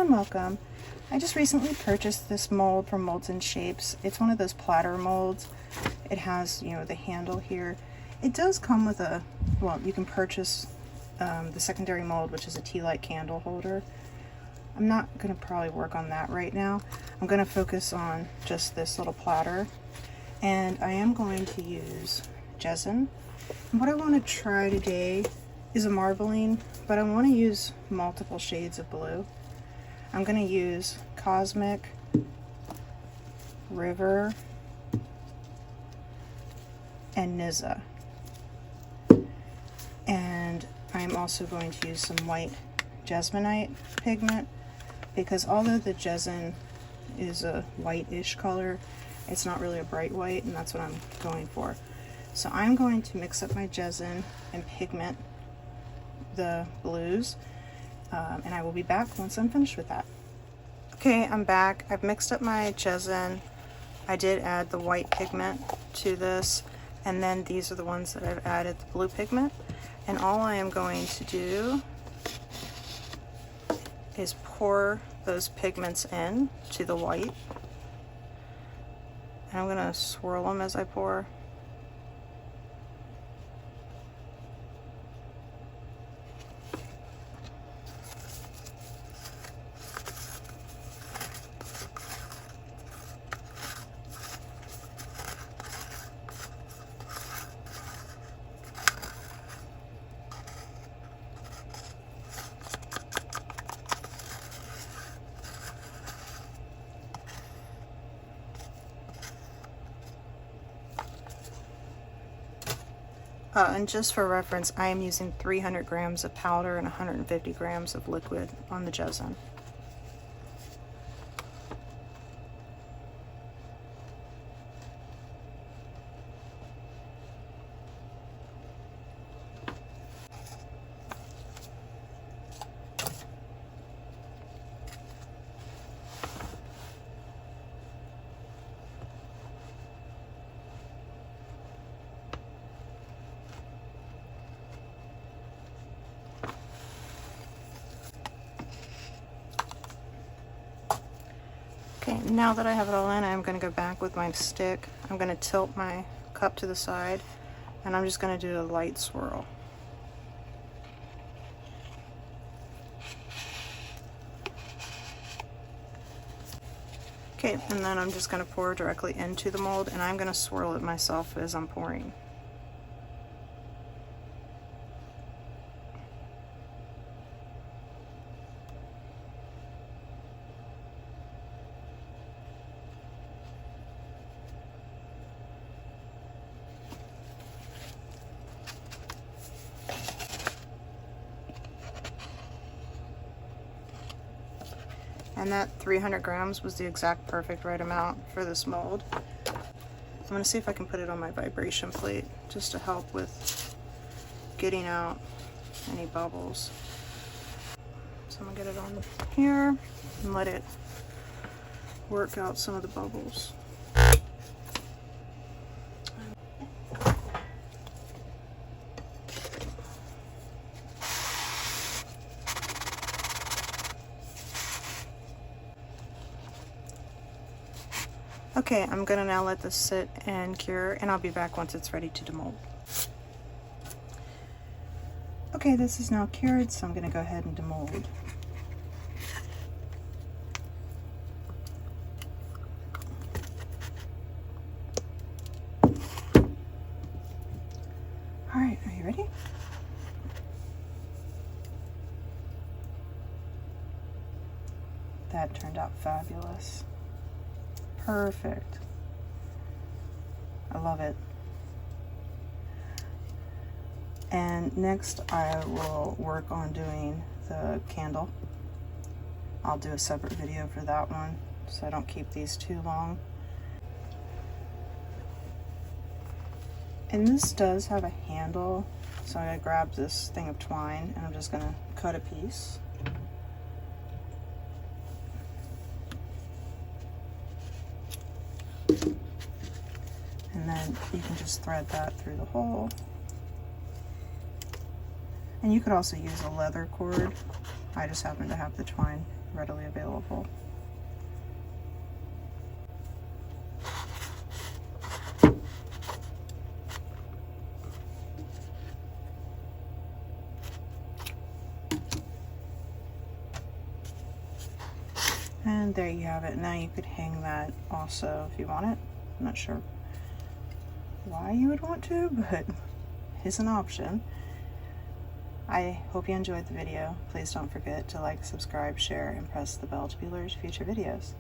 and welcome. I just recently purchased this mold from Molds and Shapes. It's one of those platter molds. It has, you know, the handle here. It does come with a, well, you can purchase the secondary mold, which is a tea light candle holder. I'm not going to probably work on that right now. I'm going to focus on just this little platter. And I am going to use Jesin. And what I want to try today is a marbling, but I want to use multiple shades of blue. I'm going to use Cosmic, River, and Nizza. And I'm also going to use some white Jesmonite pigment, because although the Jesin is a whitish color, it's not really a bright white, and that's what I'm going for. So I'm going to mix up my Jesin and pigment the blues, and I will be back once I'm finished with that. Okay, I'm back. I've mixed up my Jesin. I did add the white pigment to this, and then these are the ones that I've added the blue pigment. And all I am going to do is pour those pigments in to the white. And I'm going to swirl them as I pour. And just for reference, I am using 300 grams of powder and 150 grams of liquid on the Jesin. Okay, now that I have it all in, I'm going to go back with my stick. I'm going to tilt my cup to the side, and I'm just going to do a light swirl. Okay, and then I'm just going to pour directly into the mold, and I'm going to swirl it myself as I'm pouring. And that 300 grams was the exact perfect right amount for this mold. I'm going to see if I can put it on my vibration plate just to help with getting out any bubbles. So I'm going to get it on here and let it work out some of the bubbles. Okay, I'm gonna now let this sit and cure, and I'll be back once it's ready to demold. Okay, this is now cured, so I'm gonna go ahead and demold. All right, are you ready? That turned out fabulous. Perfect. I love it. And next I will work on doing the candle. I'll do a separate video for that one so I don't keep these too long. And this does have a handle, so I'm going to grab this thing of twine and I'm just going to cut a piece. And then you can just thread that through the hole. And you could also use a leather cord. I just happen to have the twine readily available. And there you have it. Now you could hang that also if you want it. I'm not sure why you would want to, but it's an option. I hope you enjoyed the video. Please don't forget to like, subscribe, share, and press the bell to be alerted to future videos.